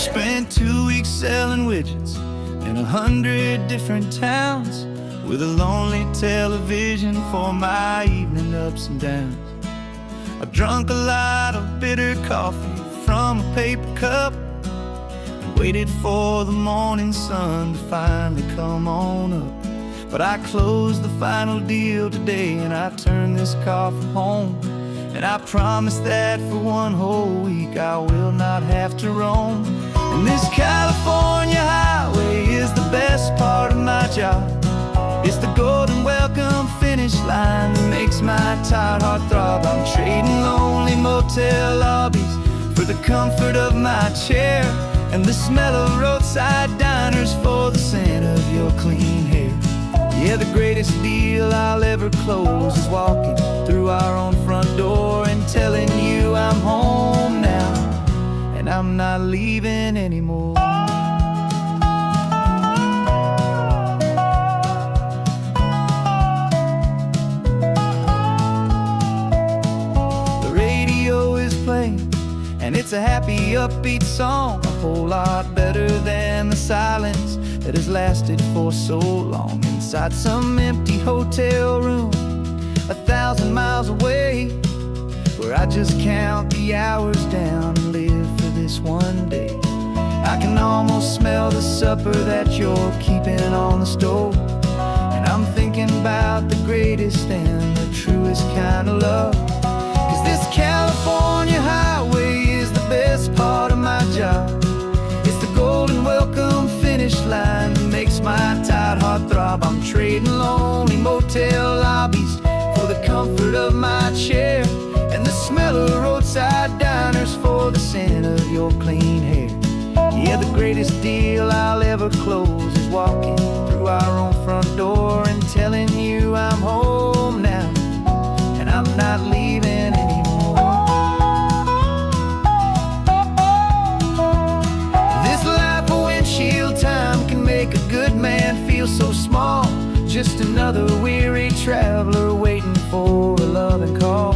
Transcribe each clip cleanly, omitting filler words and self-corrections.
Spent 2 weeks selling widgets in 100 different towns, with a lonely television for my evening ups and downs. I drunk a lot of bitter coffee from a paper cup and waited for the morning sun to finally come on up. But I closed the final deal today and I turned this car from home. And I promise that for one whole week I will not have to roam. And this California highway is the best part of my job. It's the golden welcome finish line that makes my tired heart throb. I'm trading lonely motel lobbies for the comfort of my chair and the smell of roadside diners for the scent of your clean hair. Yeah, the greatest deal I'll ever close is walking through our own front door and telling you I'm home now and I'm not leaving anymore. The radio is playing and it's a happy, upbeat song, a whole lot better than the silence that has lasted for so long. Inside some empty hotel room 1,000 miles away, where I just count the hours down and live for this one day. I can almost smell the supper that you're keeping on the stove, and I'm thinking about the greatest and the truest kind of love. 'Cause this California highway is the best part of my job. It's the golden welcome finish line that makes my tired heart throb. I'm trading lonely motel lobbies for the comfort of my chair and the smell of roadside diners for the scent of your clean hair. Yeah, the greatest deal I'll ever close is walking through our own front door and telling you I'm home now and I'm not leaving anymore. This life of windshield time can make a good man feel so small, just another weary traveler waiting for a loving call.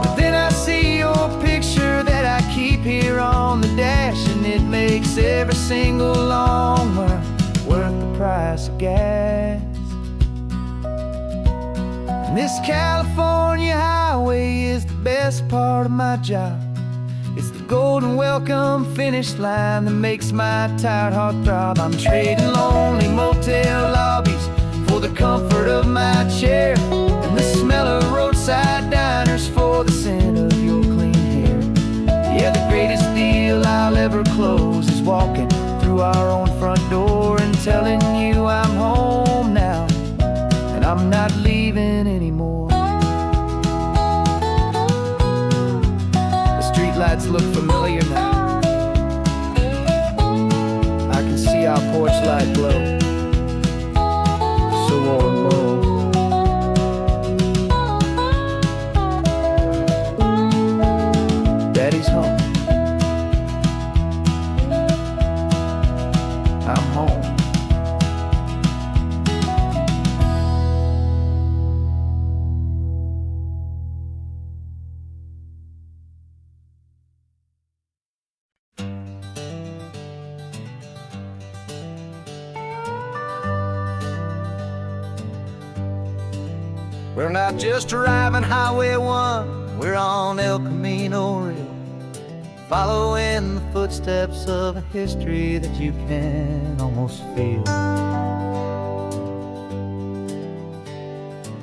But then I see your picture that I keep here on the dash, and it makes every single long mile worth the price of gas. And this California highway is the best part of my job. It's the golden welcome finish line that makes my tired heart throb. I'm trading lonely motel lobbies for the comfort of my chair and the smell of roadside diners for the scent of your clean hair. Yeah, the greatest deal I'll ever close is walking through our own front door and telling you I'm home now and I'm not leaving anymore. The streetlights look familiar now. I can see our porch light glow, so warm, low. Daddy's home. I'm home. We're not just driving Highway 1, we're on El Camino Real, following the footsteps of a history that you can almost feel.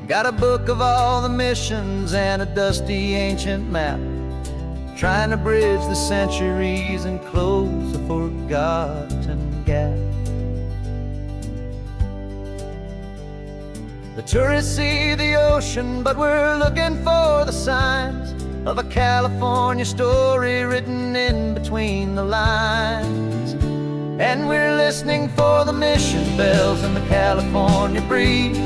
Got a book of all the missions and a dusty ancient map, trying to bridge the centuries and close a forgotten gap. The tourists see the ocean, but we're looking for the signs of a California story written in between the lines. And we're listening for the mission bells and the California breeze,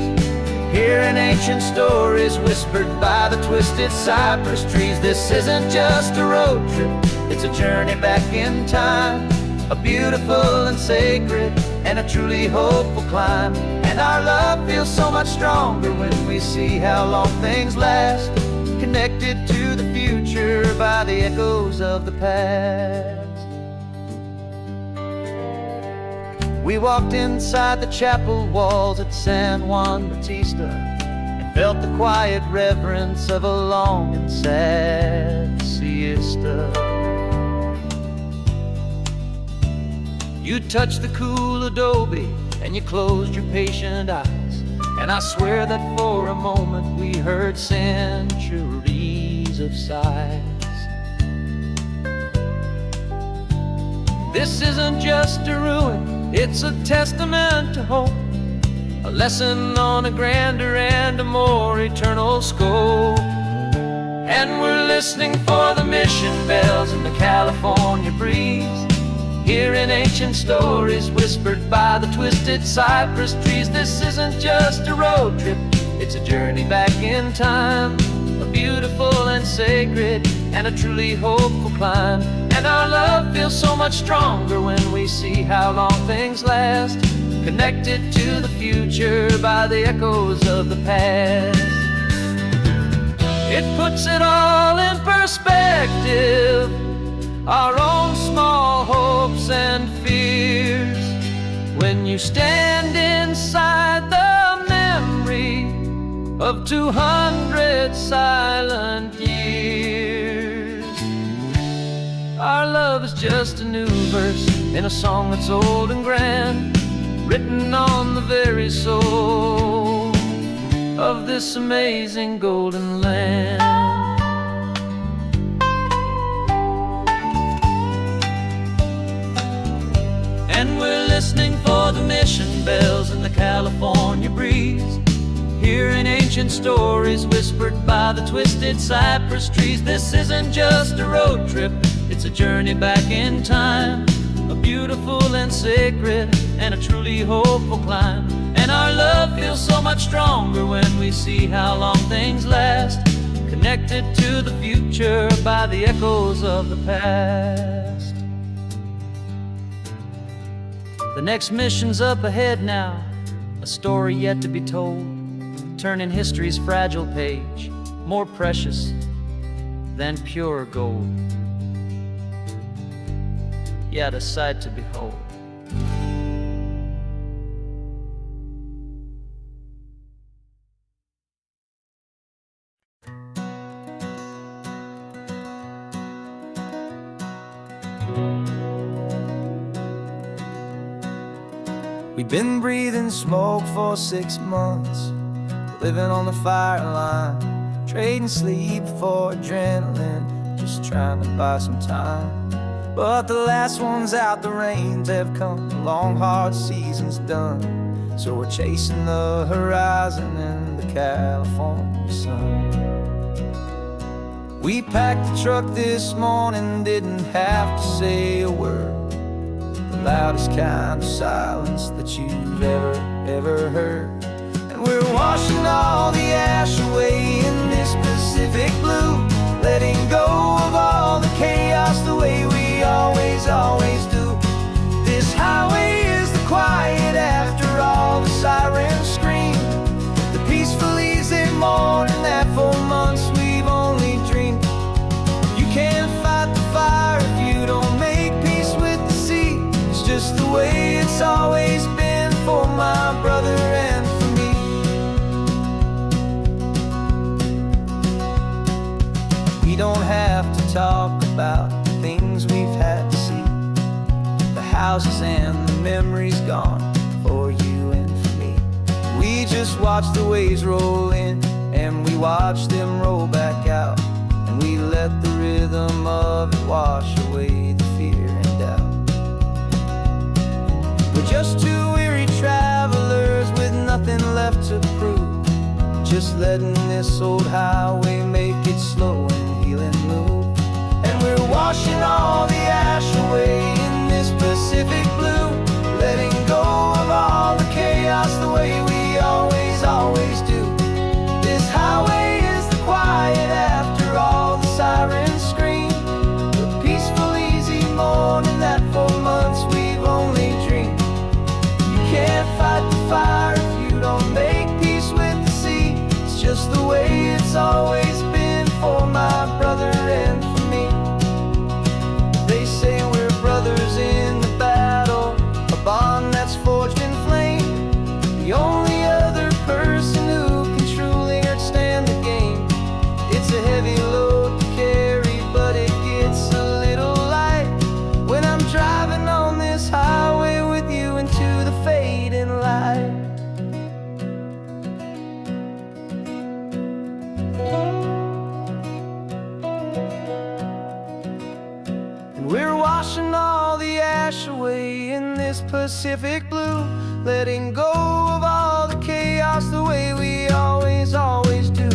hearing ancient stories whispered by the twisted cypress trees. This isn't just a road trip, it's a journey back in time, a beautiful and sacred and a truly hopeful climb. And our love feels so much stronger when we see how long things last, connected to the future by the echoes of the past. We walked inside the chapel walls at San Juan Bautista and felt the quiet reverence of a long and sad siesta. You touched the cool adobe and you closed your patient eyes, and I swear that for a moment we heard centuries of sighs. This isn't just a ruin, it's a testament to hope, a lesson on a grander and a more eternal scope. And we're listening for the mission bells in the California breeze, hearing ancient stories whispered by the twisted cypress trees. This isn't just a road trip, it's a journey back in time, a beautiful and sacred and a truly hopeful climb. And our love feels so much stronger when we see how long things last, connected to the future by the echoes of the past. It puts it all in perspective, our own small hopes and fears, when you stand inside the memory of 200 silent years. Our love is just a new verse in a song that's old and grand, written on the very soul of this amazing golden land. And we're listening for the mission bells in the California breeze, hearing ancient stories whispered by the twisted cypress trees. This isn't just a road trip, it's a journey back in time, a beautiful and sacred and a truly hopeful climb. And our love feels so much stronger when we see how long things last, connected to the future by the echoes of the past. The next mission's up ahead now, a story yet to be told, turning history's fragile page more precious than pure gold. Yet a sight to behold. We've been breathing smoke for 6 months, living on the fire line, trading sleep for adrenaline, just trying to buy some time. But the last one's out, the rains have come, the long hard season's done, so we're chasing the horizon in the California sun. We packed the truck this morning, didn't have to say a word, the loudest kind of silence that you've ever heard. And we're washing all the ash away in this Pacific blue, letting go of all the chaos the way we always do. This highway is the quiet after all the sirens scream, the peaceful easy morning that for months we've only dreamed. You can't fight the fire if you don't make peace with the sea. It's just the way it's always been for my brother and for me. We don't have to talk about the things we've had to see, the houses and the memories gone for you and for me. We just watch the waves roll in and we watch them roll back out, and we let the rhythm of it wash away the fear and doubt. We're just two weary travelers with nothing left to prove, just letting this old highway make it slow and healing move. And we're washing all the ash away in this Pacific blue, letting go of all the chaos the way we always do. This highway is the quiet after all the sirens scream, the peaceful easy morning that for months we've only dreamed. You can't fight the fire if you don't make peace with the sea. It's just the way it's always been for my brother and for me. They say we're brothers in the battle, a bond that's Pacific blue, letting go of all the chaos the way we always do.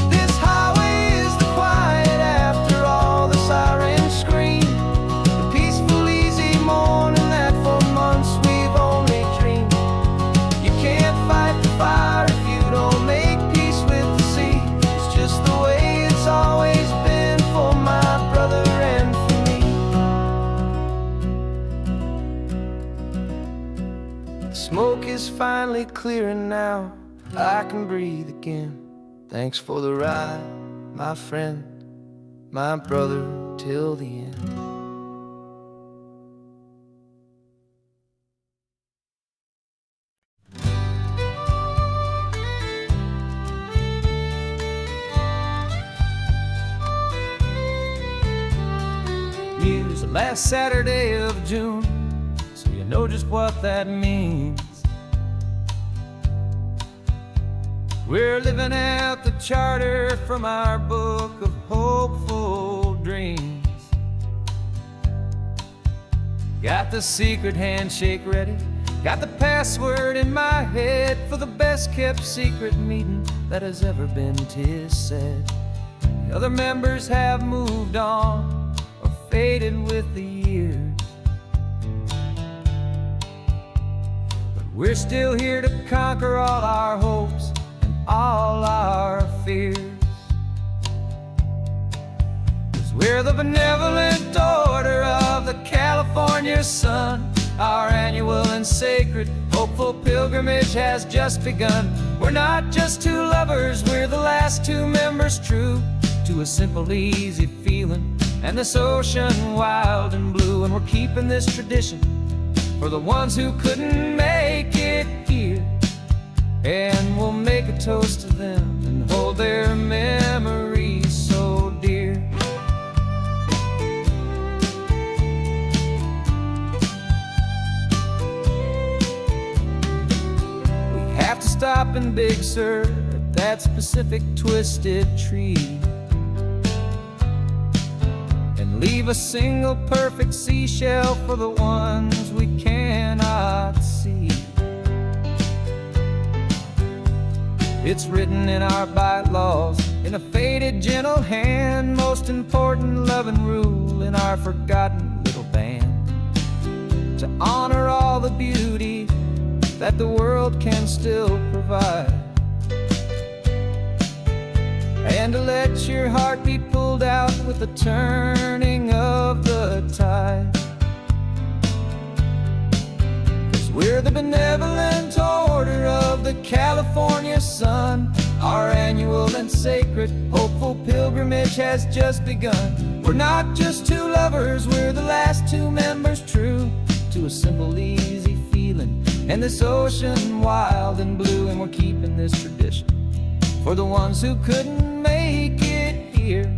This highway is the quiet after all the sirens scream, the peaceful, easy morning that for months we've only dreamed. You can't fight the fire if you don't make peace with the sea. It's just the way it's always been for my brother and for me. The smoke is finally clearing now, I can breathe again. Thanks for the ride, my friend, my brother, till the end. Here's the last Saturday of June, so you know just what that means. We're living out the charter from our book of hopeful dreams. Got the secret handshake ready, got the password in my head for the best kept secret meeting that has ever been, 'tis said. The other members have moved on or faded with the years, but we're still here to conquer all our hopes, all our fears. 'Cause we're the benevolent order of the California sun. Our annual and sacred hopeful pilgrimage has just begun. We're not just two lovers, we're the last two members true to a simple, easy feeling and this ocean wild and blue. And we're keeping this tradition for the ones who couldn't make it here, and we'll make a toast to them and hold their memories so dear. We have to stop in Big Sur at that specific twisted tree and leave a single perfect seashell for the ones we cannot see. It's written in our bylaws, in a faded gentle hand, most important loving rule in our forgotten little band, to honor all the beauty that the world can still provide, and to let your heart be pulled out with the turning of the tide. 'Cause we're the benevolent order of the California sun. Our annual and sacred hopeful pilgrimage has just begun. We're not just two lovers, we're the last two members true to a simple, easy feeling and this ocean wild and blue. And we're keeping this tradition for the ones who couldn't make it here,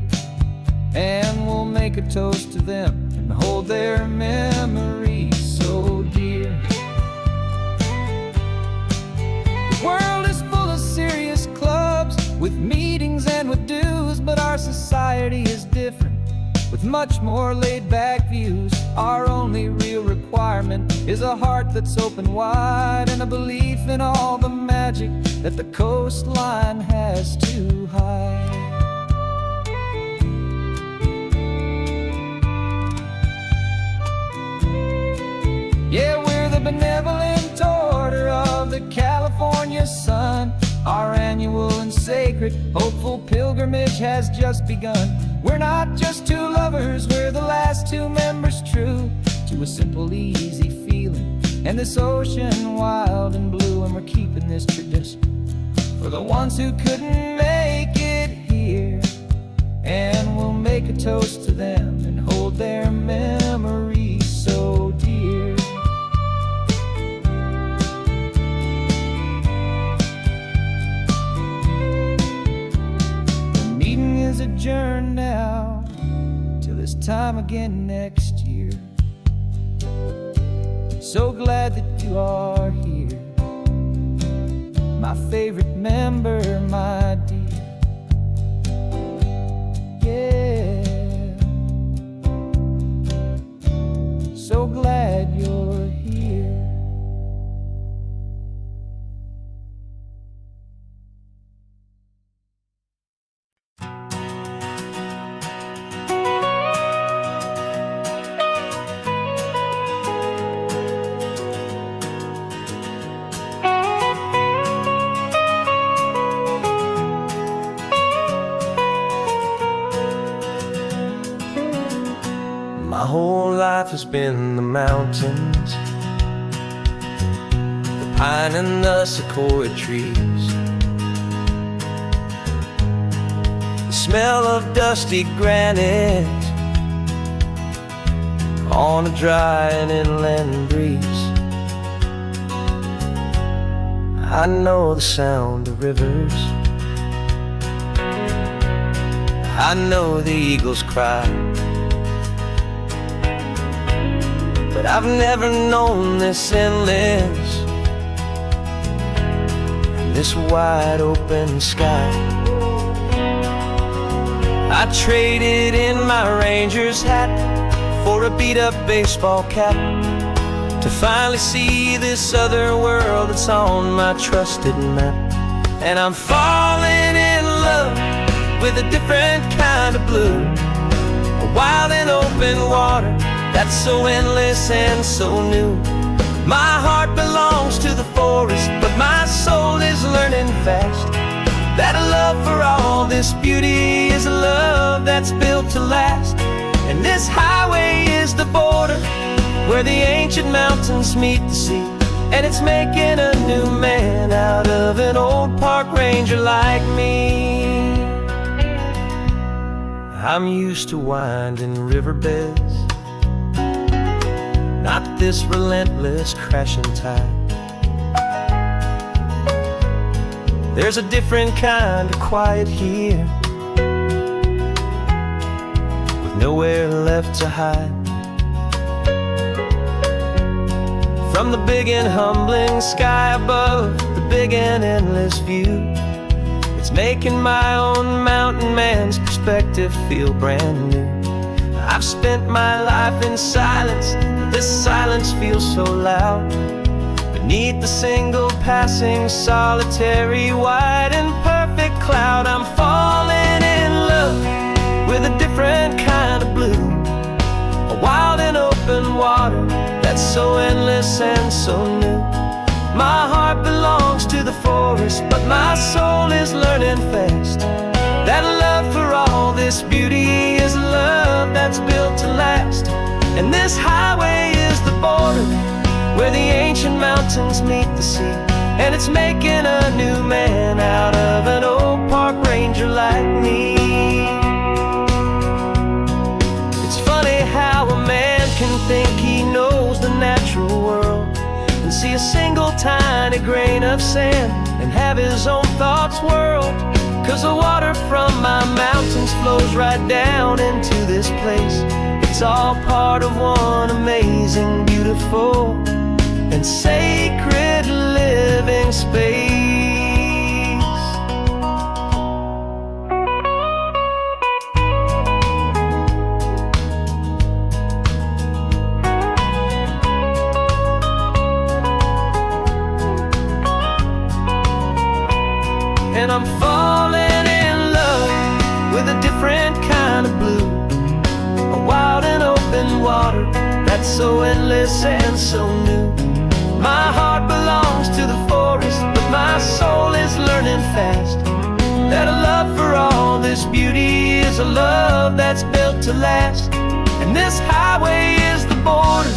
and we'll make a toast to them and hold their memories so dear. The world is full of serious clubs with meetings and with dues, but our society is different with much more laid-back views. Our only real requirement is a heart that's open wide and a belief in all the magic that the coastline has to hide. Yeah, we're the benevolent order of the California sun. Our annual and sacred hopeful pilgrimage has just begun. We're not just two lovers, we're the last two members true to a simple, easy feeling and this ocean wild and blue. And we're keeping this tradition for the ones who couldn't make it here, and we'll make a toast to them and hold their memories so dear. The meeting is adjourned now till this time again next year. So glad that you are here, my favorite member, my dear. Yeah, so glad you're here. whole life has been the mountains, the pine and the sequoia trees, the smell of dusty granite on a dry and inland breeze. I know the sound of rivers, I know the eagles cry, but I've never known this endless, this wide open sky. I traded in my Ranger's hat for a beat-up baseball cap, to finally see this other world that's on my trusted map. And I'm falling in love with a different kind of blue, a wild and open water that's so endless and so new. My heart belongs to the forest, but my soul is learning fast that a love for all this beauty is a love that's built to last. And this highway is the border where the ancient mountains meet the sea, and it's making a new man out of an old park ranger like me. I'm used to winding riverbeds, not this relentless crashing tide. There's a different kind of quiet here, with nowhere left to hide. From the big and humbling sky above, the big and endless view, it's making my own mountain man's perspective feel brand new. I've spent my life in silence, this silence feels so loud. Beneath the single passing solitary white and perfect cloud, I'm falling in love with a different kind of blue, a wild and open water that's so endless and so new. My heart belongs to the forest, but my soul is learning fast that love for all this beauty is a love that's built to last. And this highway is the border where the ancient mountains meet the sea, and it's making a new man out of an old park ranger like me. It's funny how a man can think he knows the natural world and see a single tiny grain of sand and have his own thoughts whirled. 'Cause the water from my mountains flows right down into this place. It's all part of one amazing, beautiful, and sacred living space. And I'm falling in love with a different kind of blue, a wild and open water that's so endless and so new. My heart belongs to the forest, but my soul is learning fast that a love for all this beauty is a love that's built to last. And this highway is the border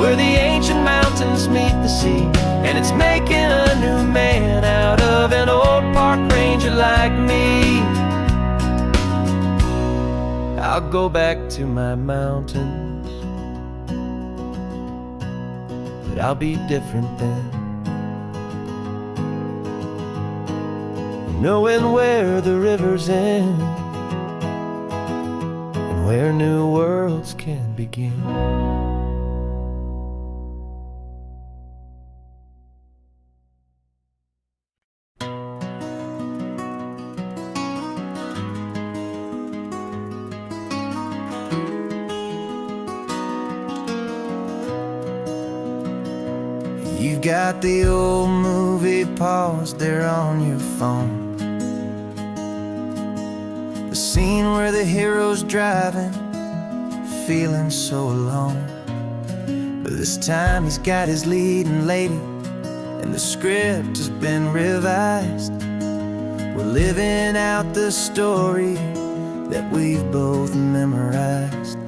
where the ancient mountains meet the sea, and it's making a new man out of an old park ranger like me. I'll go back to my mountains, but I'll be different then, knowing where the rivers end and where new worlds can begin. You got the old movie paused there on your phone, the scene where the hero's driving, feeling so alone. But this time he's got his leading lady, and the script has been revised. We're living out the story that we've both memorized.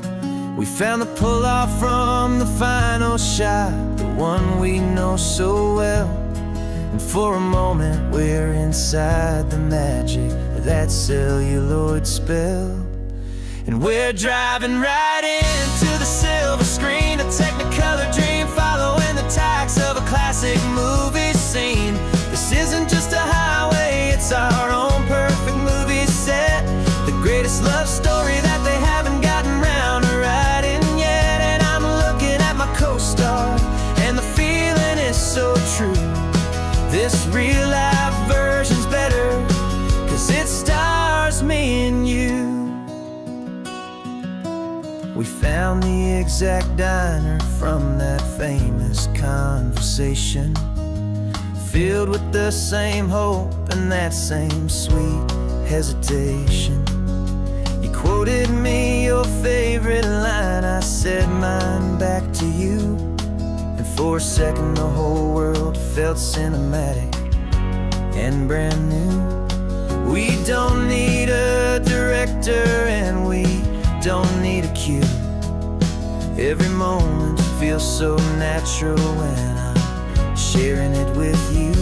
We found the pull-off from the final shot, the one we know so well. And for a moment we're inside the magic of that celluloid spell. And we're driving right into the silver screen, a Technicolor dream, following the tacks of a classic movie scene. This isn't just a highway, it's our own perfect movie set, the greatest love story that they haven't gotten round to writing yet. And I'm looking at my co-star, and the feeling is so true. This real-life version's better, 'cause it stars me and you. We found the exact diner from that famous conversation, filled with the same hope and that same sweet hesitation. You quoted me your favorite line, I said mine back to you. And for a second the whole world felt cinematic and brand new. We don't need a director and we don't need a cue. Every moment feels so natural when I'm sharing it with you.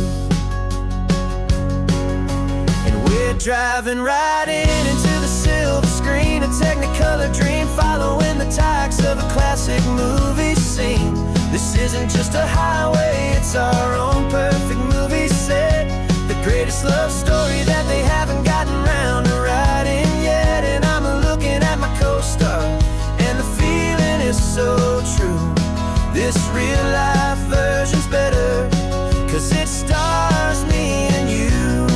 And we're driving right into the silver screen, a Technicolor dream, following the tacks of a classic movie scene. This isn't just a highway, it's our own perfect movie set, the greatest love story that they haven't gotten round to writing yet. And I'm looking at my co-star, and the feeling is so true. This real-life version's better, 'cause it stars me and you.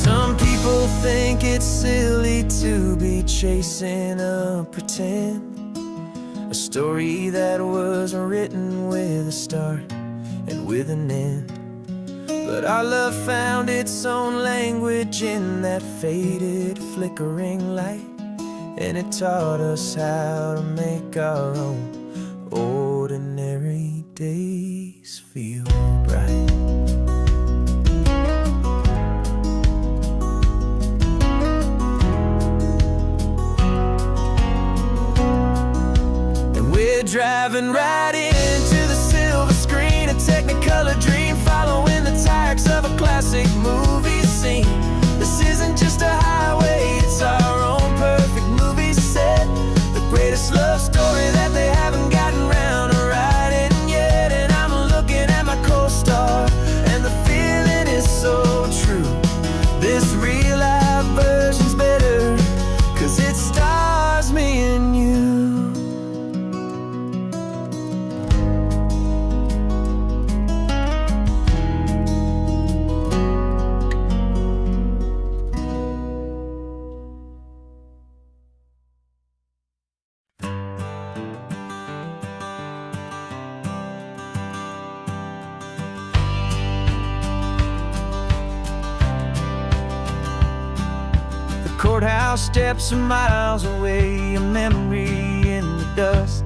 Some people think it's silly to be chasing a pretend, a story that was written with a start and with an end. But our love found its own language in that faded, flickering light, and it taught us how to make our own ordinary days feel bright. And we're driving right into the silver screen, a Technicolor dream, following the tacks of a classic movie scene. This isn't just a highway, it's our own perfect movie set, the greatest love story that they haven't gotten round to writing yet. And I'm looking at my co-star, and the feeling is so true. This real-life version's better, 'cause it stars me and you. Courthouse steps are miles away, a memory in the dust.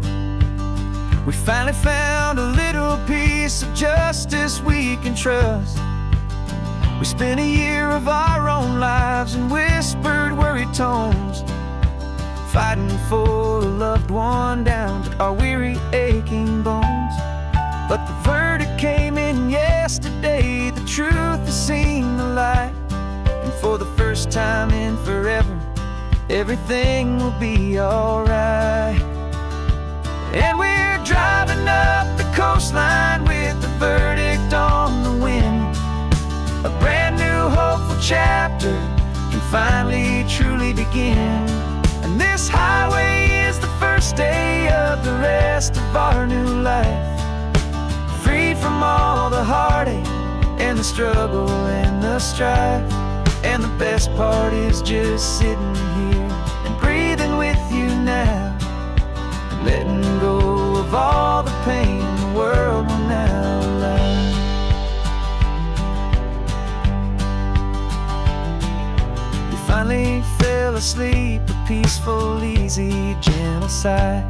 We finally found a little piece of justice we can trust. We spent a year of our own lives in whispered, worried tones, fighting for a loved one down to our weary, aching bones. But the verdict came in yesterday, the truth has seen the light. And for the first time in forever, everything will be alright. And we're driving up the coastline with the verdict on the wind. A brand new hopeful chapter can finally truly begin. And this highway is the first day of the rest of our new life, freed from all the heartache and the struggle and the strife. And the best part is just sitting here and breathing with you now, letting go of all the pain the world will now allow. You finally fell asleep, a peaceful, easy, gentle sigh,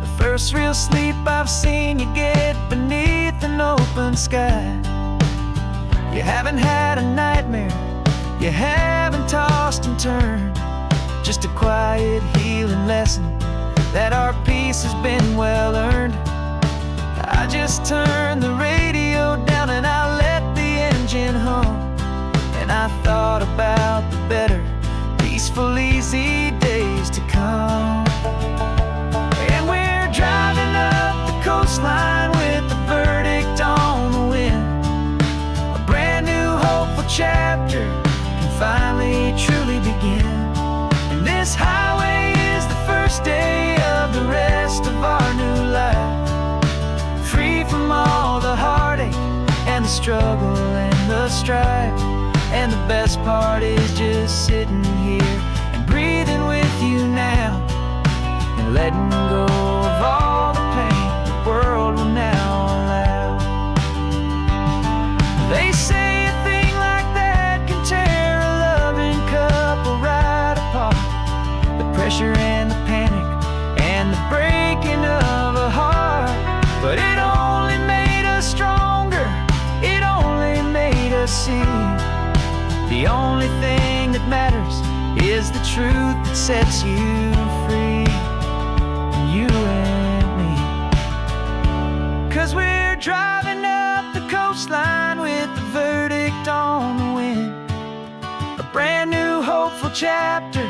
the first real sleep I've seen you get beneath an open sky. You haven't had a nightmare, you haven't tossed and turned, just a quiet healing lesson that our peace has been well earned. I just turned the radio down and I let the engine hum, and I thought about the better, peaceful, easy days to come. And we're driving up the coastline with the verdict on the wind. A brand new hopeful chapter can finally truly begin. And this highway is the first day of the rest of our new life, free from all the heartache and the struggle and the strife. And the best part is just sitting here and breathing with you now, and letting go of all the pain the world will now allow. They say a thing like that can tear a loving couple right apart. The pressure and the panic and the breaking of a heart. But it only made us stronger, it only made us see the only thing that matters is the truth that sets you free, you and me. 'Cause we're driving up the coastline with the verdict on the wind. A brand new hopeful chapter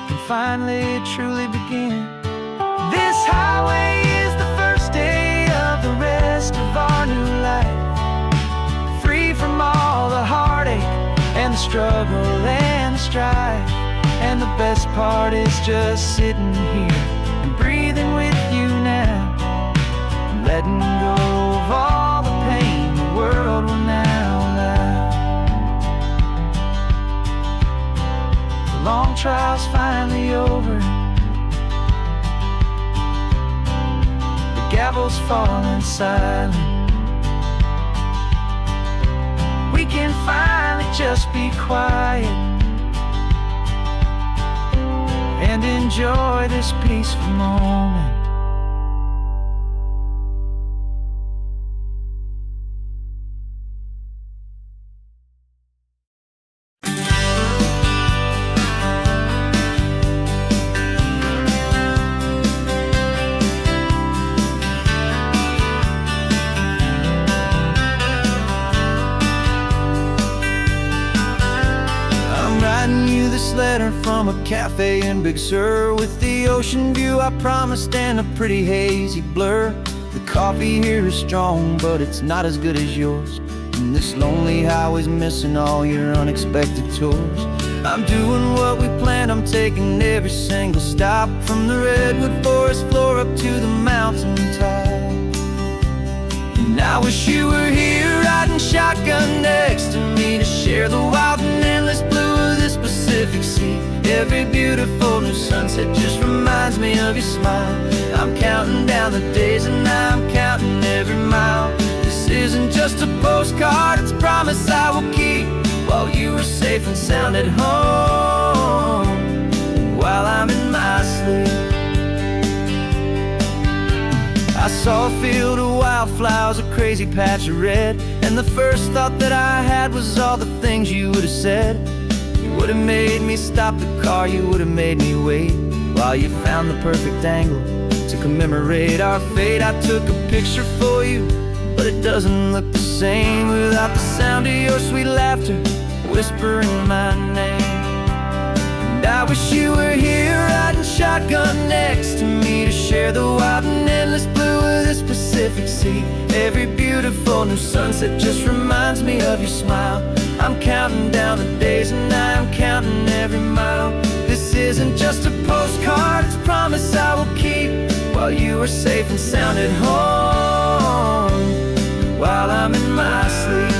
can finally truly begin. This highway is the first day of the rest of our new life, free from all the heartache and the struggle and the strife. And the best part is just sitting here and breathing with you now, and letting go of all the pain the world will now allow. The long trial's finally over, the gavel's falling silent. We can finally just be quiet and enjoy this peaceful moment. Letter from a cafe in Big Sur, with the ocean view I promised and a pretty hazy blur. The coffee here is strong, but it's not as good as yours, and this lonely highway's missing all your unexpected tours. I'm doing what we planned, I'm taking every single stop, from the redwood forest floor up to the mountain top. And I wish you were here riding shotgun next to me to share the wild and endless blue of this Pacific Sea. Every beautiful new sunset just reminds me of your smile. I'm counting down the days and I'm counting every mile. This isn't just a postcard, it's a promise I will keep, while you are safe and sound at home, while I'm in my sleep. I saw a field of wildflowers, a crazy patch of red, and the first thought that I had was all the things you would have said. You would have made me stop the car, you would have made me wait, while you found the perfect angle to commemorate our fate. I took a picture for you, but it doesn't look the same without the sound of your sweet laughter whispering my name. And I wish you were here riding shotgun next to me to share the wild and endless blue of this Pacific Sea. Every beautiful new sunset just reminds me of your smile. I'm counting down the days and I'm counting every mile. This isn't just a postcard, it's a promise I will keep, while you are safe and sound at home, while I'm in my sleep.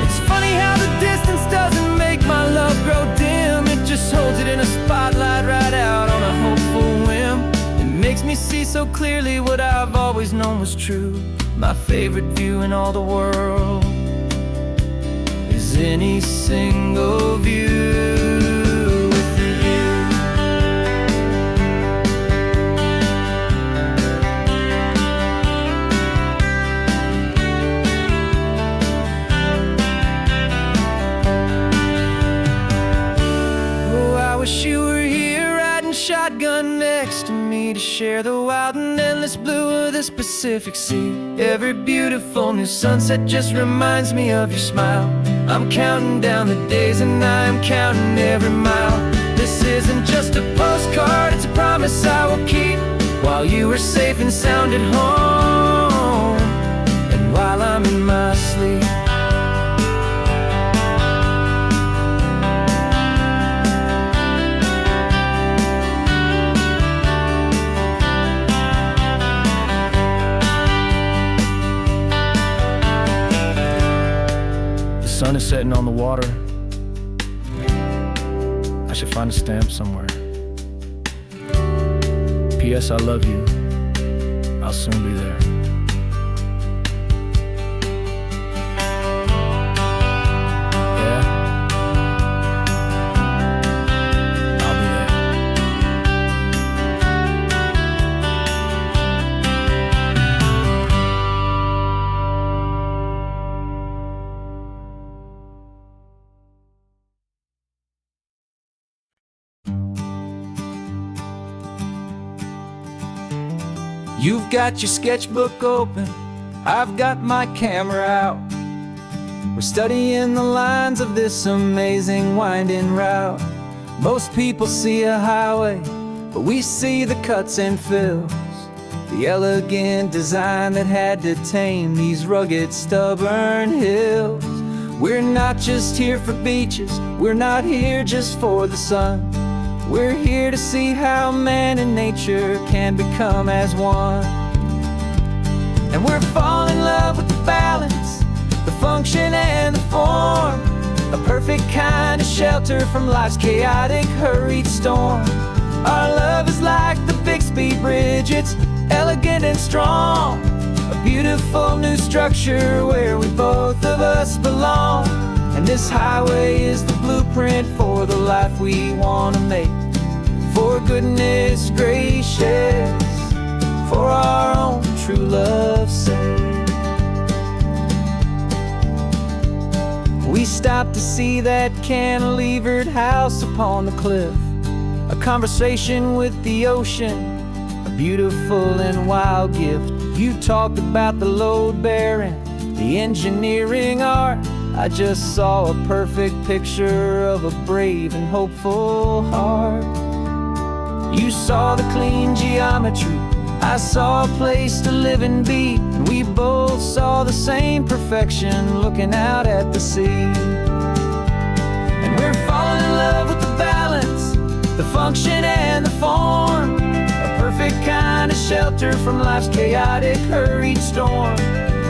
It's funny how the distance doesn't make my love grow dim, it just holds it in a spotlight right out on a hopeful whim. It makes me see so clearly what I've always known was true. My favorite view in all the world is any single view. share the wild and endless blue of this Pacific Sea. Every beautiful new sunset just reminds me of your smile. I'm counting down the days and I am counting every mile. This isn't just a postcard, it's a promise I will keep. While you are safe and sound at home, and while I'm in my sleep. The sun is setting on the water. I should find a stamp somewhere. P.S. I love you. I'll soon be there. Yeah? I'll be there. You've got your sketchbook open, I've got my camera out. We're studying the lines of this amazing winding route. Most people see a highway, but we see the cuts and fills, the elegant design that had to tame these rugged, stubborn hills. We're not just here for beaches, we're not here just for the sun. We're here to see how man and nature can become as one. And we're falling in love with the balance, the function and the form, a perfect kind of shelter from life's chaotic, hurried storm. Our love is like the Bixby Bridge, it's elegant and strong, a beautiful new structure where we both of us belong. And this highway is the blueprint for the life we want to make. For goodness gracious, for our own true love's sake. We stopped to see that cantilevered house upon the cliff, a conversation with the ocean, a beautiful and wild gift. You talked about the load bearing, the engineering art. I just saw a perfect picture of a brave and hopeful heart. You saw the clean geometry, I saw a place to live and be, and we both saw the same perfection looking out at the sea. And we're falling in love with the balance, the function and the form, a perfect kind of shelter from life's chaotic, hurried storm.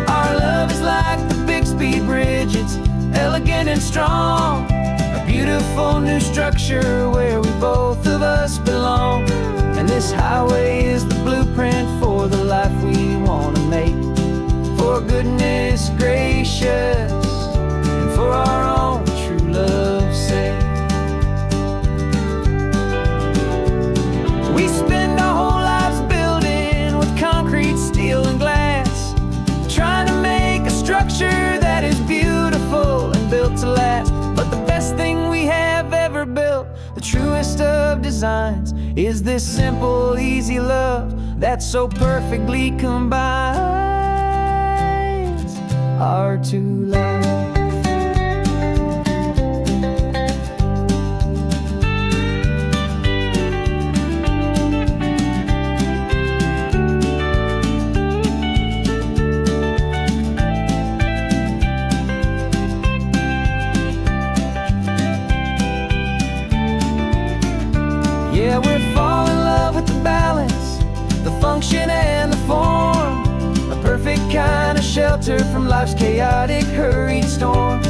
Our love is like the Bixby Bridge, it's elegant and strong, a beautiful new structure where we both of us belong. And this highway is the blueprint for the life we want to make. For goodness gracious, and for our own true love's sake. We spend our whole lives building with concrete, steel and glass, trying to make a structure that is beautiful and built to last. But the best thing we have ever built, the truest of designs, is this simple, easy love that so perfectly combines our two lives. Yeah, we're falling in love with the balance, the function and the form, a perfect kind of shelter from life's chaotic, hurried storm.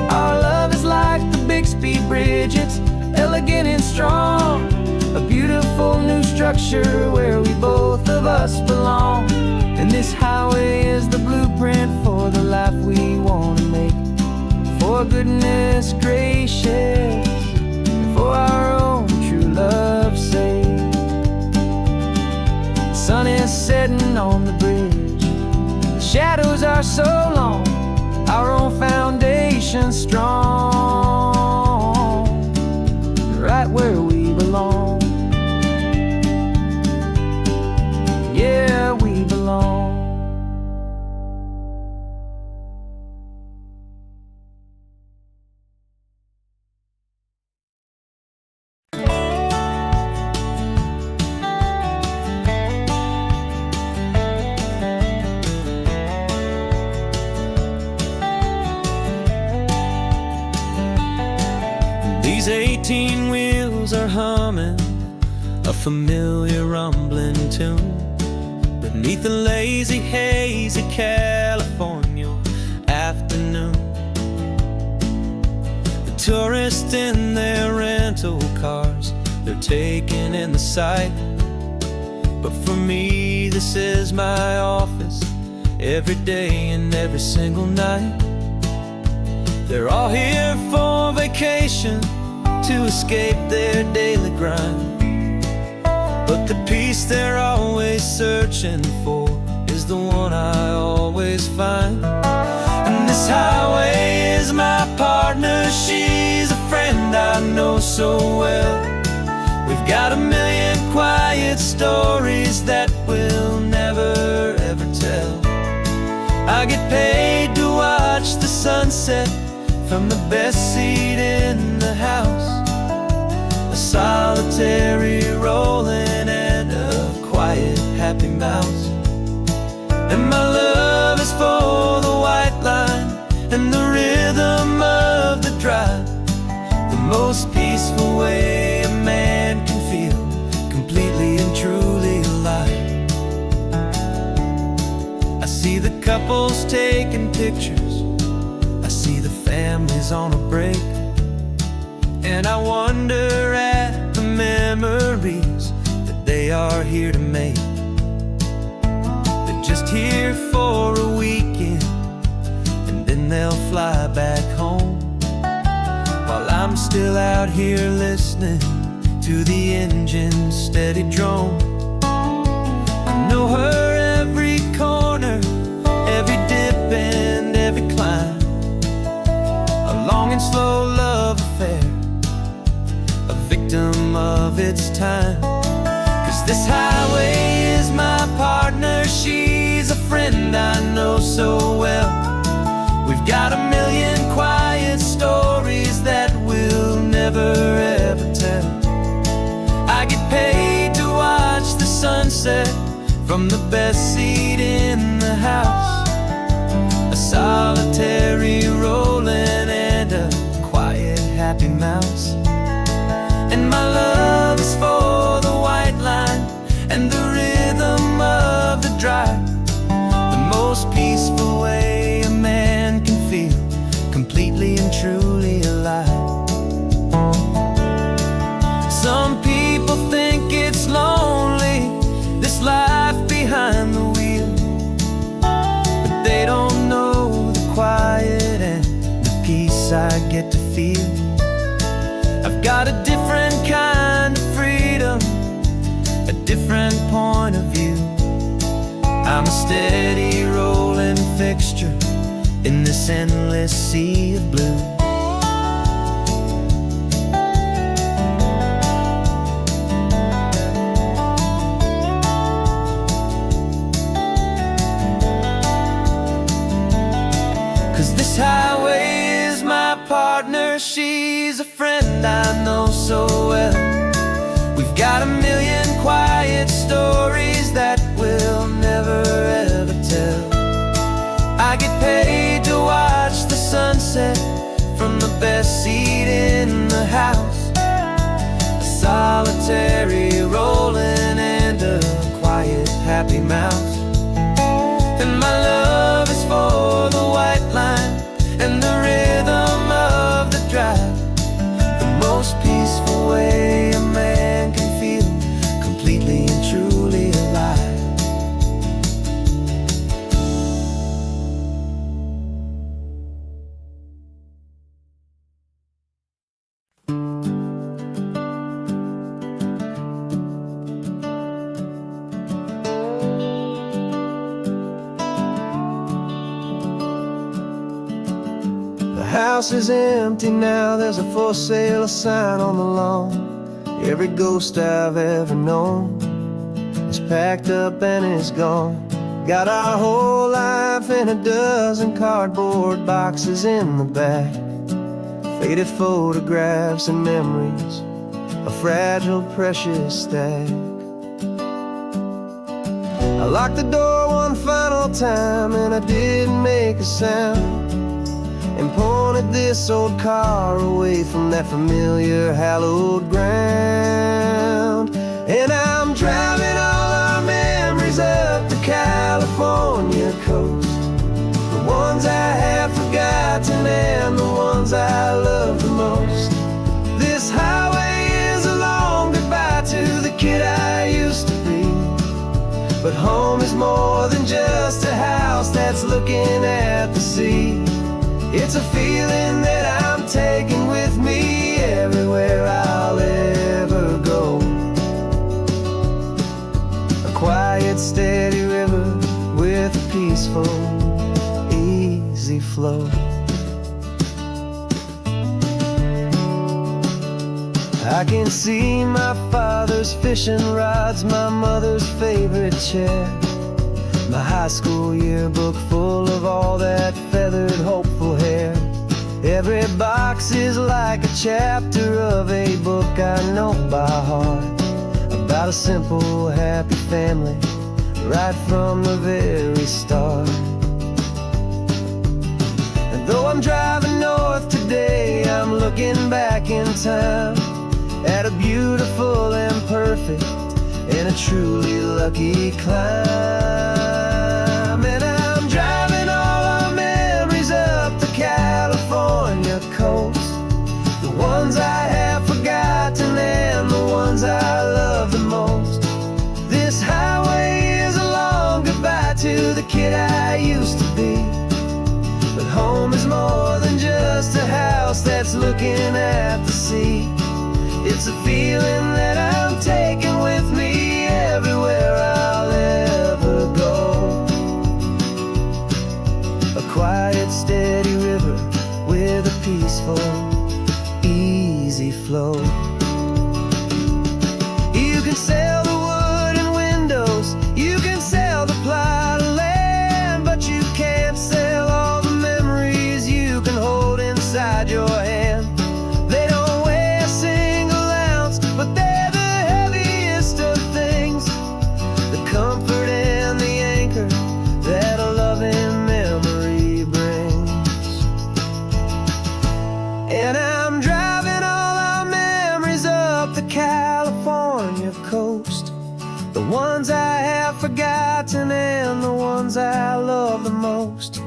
Our love is like the Bixby Bridge, it's elegant and strong, a beautiful new structure where we both of us belong. And this highway is the blueprint for the life we want to make. For goodness gracious, for our own true love's sake. The sun is setting on the bridge, the shadows are so long, our own foundation strong, right where we belong. His 18 wheels are humming a familiar rumbling tune beneath the lazy, hazy California afternoon. The tourists in their rental cars, they're taking in the sight. But for me, this is my office, every day and every single night. They're all here for vacation, to escape their daily grind. But the peace they're always searching for is the one I always find. And this highway is my partner, she's a friend I know so well. We've got a million quiet stories that we'll never ever tell. I get paid to watch the sunset from the best seat in the house, a solitary rolling and a quiet happy mouse. And my love is for the white line and the rhythm of the drive, the most peaceful way a man can feel completely and truly alive. I see the couples taking pictures, I see the families on a break, and I wonder at the memories that they are here to make. They're just here for a weekend, and then they'll fly back home, while I'm still out here listening to the engine's steady drone. I know her every corner, every dip and every climb, a long and slow love affair, a victim of its time. 'Cause this highway is my partner, she's a friend I know so well. We've got a million quiet stories that we'll never ever tell. I get paid to watch the sunset from the best seat in the house, a solitary rolling and a quiet happy mouse. And my love is for the white line and the rhythm of the drive, the most peaceful way a man can feel completely and truly alive. Some people think it's lonely, this life behind the wheel, but they don't know the quiet and the peace I get to feel. I've got a different kind of freedom, a different point of view. I'm a steady rolling fixture in this endless sea of blue. 'Cause this highway is my partner, she's a friend I know so well. We've got a million quiet stories that we'll never ever tell. I get paid to watch the sunset from the best seat in the house, a solitary rolling and a quiet happy mouse. And my love is for the white line and the rhythm of the drive, the most peaceful way a man can feel completely and truly alive. The house is empty now, there's a for sale sign on the lawn. Every ghost I've ever known is packed up and is gone. Got our whole life in a dozen cardboard boxes in the back, faded photographs and memories, a fragile, precious stack. I locked the door one final time and I didn't make a sound, and pointed this this old car away from that familiar hallowed ground. And I'm driving all our memories up the California coast, the ones I have forgotten and the ones I love the most. This highway is a long goodbye to the kid I used to be, but home is more than just a house that's looking at the sea. It's a feeling that I'm taking with me everywhere I'll ever go. A quiet, steady river with a peaceful, easy flow. I can see my father's fishing rods, my mother's favorite chair, my high school yearbook full of all that feathered, hopeful hair. Every box is like a chapter of a book I know by heart, about a simple, happy family right from the very start. And though I'm driving north today, I'm looking back in time at a beautiful and perfect and a truly lucky climb. And I'm driving all our memories up the California coast, the ones I have forgotten and the ones I love the most. This highway is a long goodbye to the kid I used to be, but home is more than just a house that's looking at the sea. It's a feeling that I'm taking with me everywhere I'll ever go. A quiet, steady river with a peaceful, easy flow. You can sail the wooden windows, you can sail the plot of land, but you can't sail all the memories you can hold inside your hand. They don't weigh a single ounce, but they're the heaviest of things, the comfort and the anchor that a loving memory brings. And I'm driving all our memories up the California coast, the ones I have forgotten and the ones I love the most.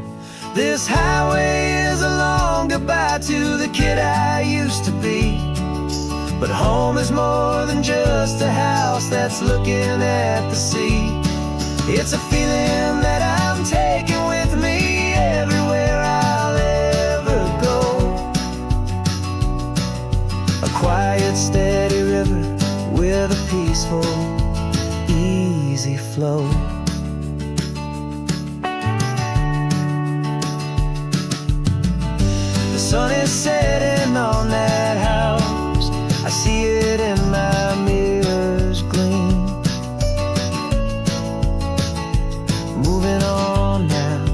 This highway is a long goodbye to the kid I used to be, but home is more than just a house that's looking at the sea. It's a feeling that I'm taking with me everywhere I'll ever go. A quiet, steady river with a peaceful, easy flow. The sun is setting on that house, I see it in my mirror's gleam. Moving on now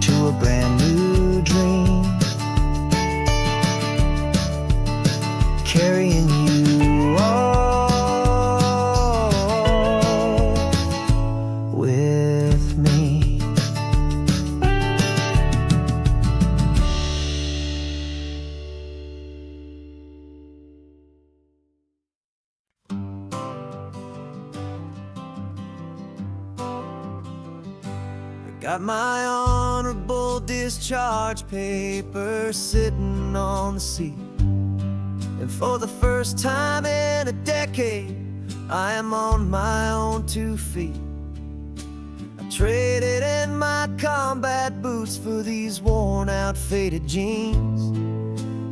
to a brand new dream, carrying you all with me. Got my honorable discharge paper sitting on the seat, and for the first time in a decade, I am on my own 2 feet. I traded in my combat boots for these worn out, faded jeans,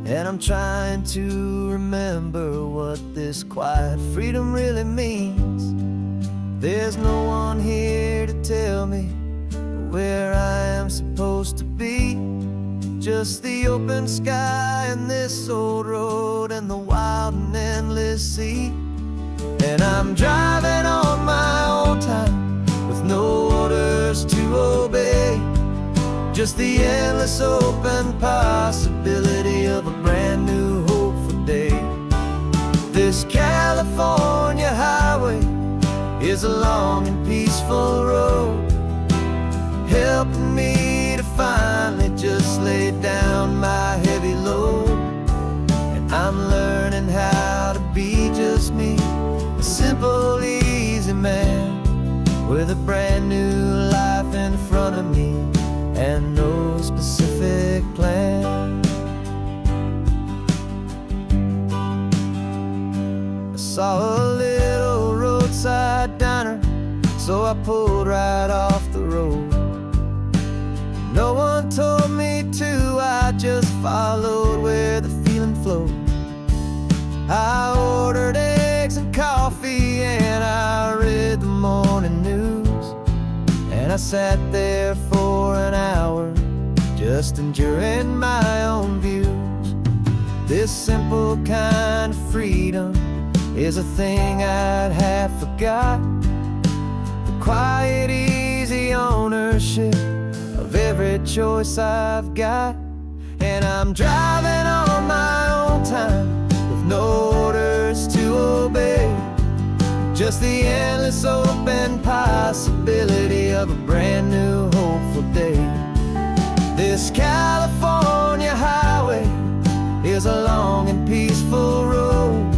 and I'm trying to remember what this quiet freedom really means. There's no one here to tell me where I am supposed to be, just the open sky and this old road and the wild and endless sea. And I'm driving on my own time with no orders to obey, just the endless open possibility of a brand new hopeful day. This California highway is a long and peaceful road, helping me to finally just lay down my heavy with a brand new life in front of me and no specific plan. I saw a little roadside diner, so I pulled right off the road. No one told me to, I just followed where the feeling flowed. I ordered eggs and coffee and I read the morning news, and I sat there for an hour just enjoying my own views. This simple kind of freedom is a thing I'd have forgot. The quiet, easy ownership of every choice I've got. And I'm driving on my own time with no orders to obey, just the endless open possibility of a brand new hopeful day. This California highway is a long and peaceful road,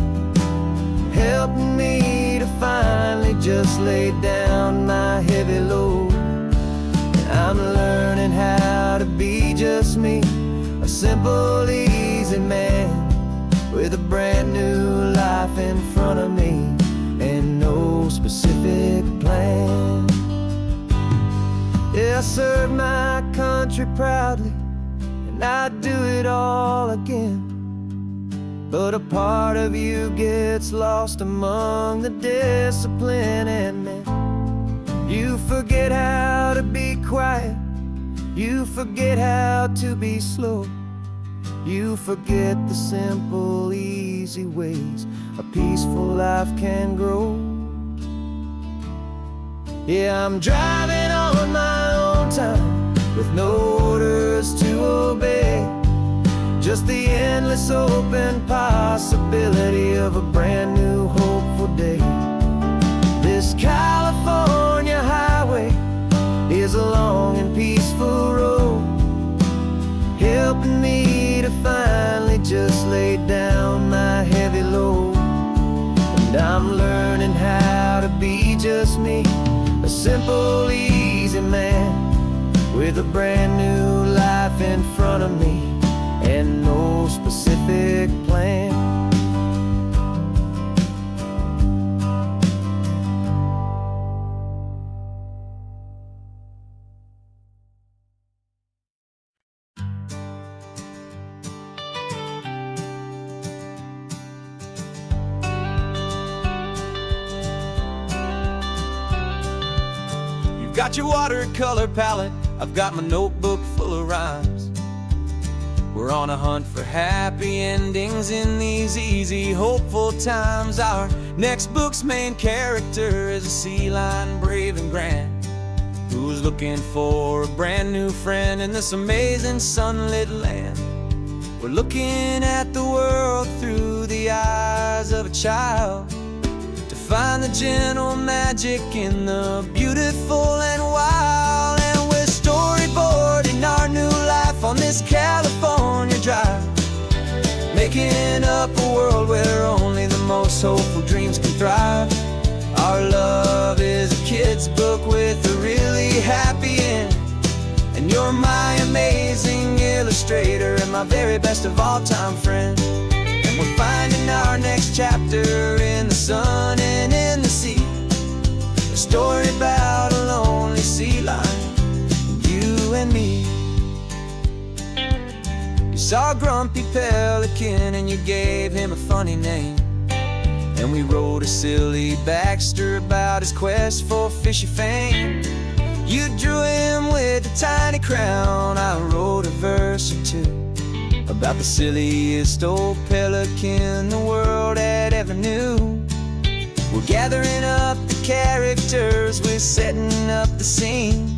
helping me to finally just lay down my heavy load. And I'm learning how to be just me, a simple, easy man with a brand new life in front of me and no specific plan. Yeah, I serve my country proudly and I'd do it all again, but a part of you gets lost among the discipline and men. You forget how to be quiet, you forget how to be slow, you forget the simple, easy ways a peaceful life can grow. Yeah, I'm driving on my own time with no orders to obey, just the endless open possibility of a brand new hopeful day. This California highway is a long and peaceful road, helping me to finally just lay down my heavy load. And I'm learning how to be just me, a simple, easy man with a brand new life in front of me and no specific plan. You've got your watercolor palette, I've got my notebook full of rhymes. We're on a hunt for happy endings in these easy, hopeful times. Our next book's main character is a sea lion, brave and grand, who's looking for a brand new friend in this amazing sunlit land. We're looking at the world through the eyes of a child, to find the gentle magic in the beautiful and wild. And we're storyboarding our new life on this California drive, making up a world where only the most hopeful dreams can thrive. Our love is a kid's book with a really happy end, and you're my amazing illustrator and my very best of all time friend. And we're finding our next chapter in the sun and in the sea, a story about a lonely sea lion, you and me. You saw a grumpy pelican and you gave him a funny name, and we wrote a silly Baxter about his quest for fishy fame. You drew him with a tiny crown, I wrote a verse or two about the silliest old pelican the world had ever knew. We're gathering up the characters, we're setting up the scene,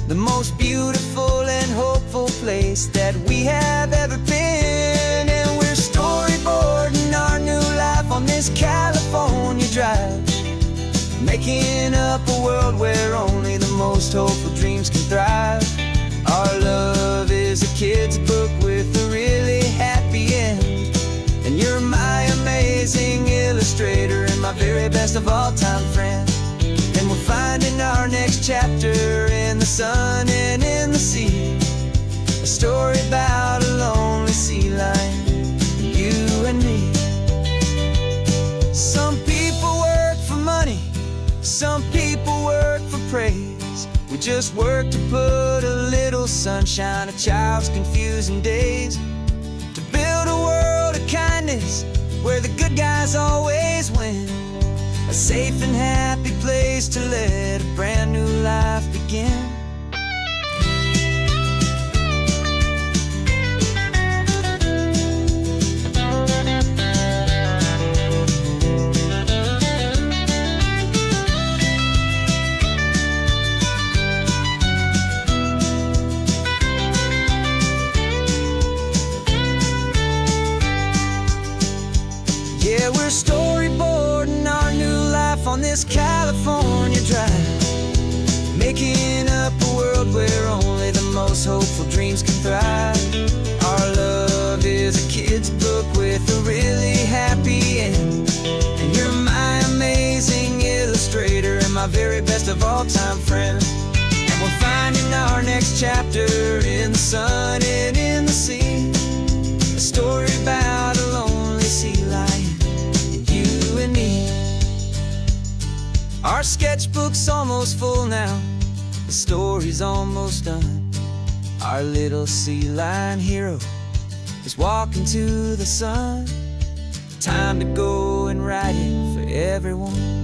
the most beautiful and hopeful place that we have ever been. And we're storyboarding our new life on this California drive, making up a world where only the most hopeful dreams can thrive. Our love is a kid's book with a really happy end, and you're my amazing illustrator and my very best of all time friend. And we're finding our next next chapter in the sun and in the sea. A story about a lonely sea lion, you and me. Some people work for money, some people work for praise. We just work to put a little sunshine in a child's confusing days, to build a world of kindness where the good guys always win. A safe and happy place to let a brand new life begin. Yeah, we're storyboarding our new life on this California drive, making up a world where only the most hopeful dreams can thrive. Our love is a kid's book with a really happy end, and you're my amazing illustrator and my very best of all-time friend. And we're finding our next chapter in the sun and in the sea, a story about a lonely sea lion, you and me. Our sketchbook's almost full now, the story's almost done. Our little sea lion hero is walking to the sun. Time to go and write it for everyone.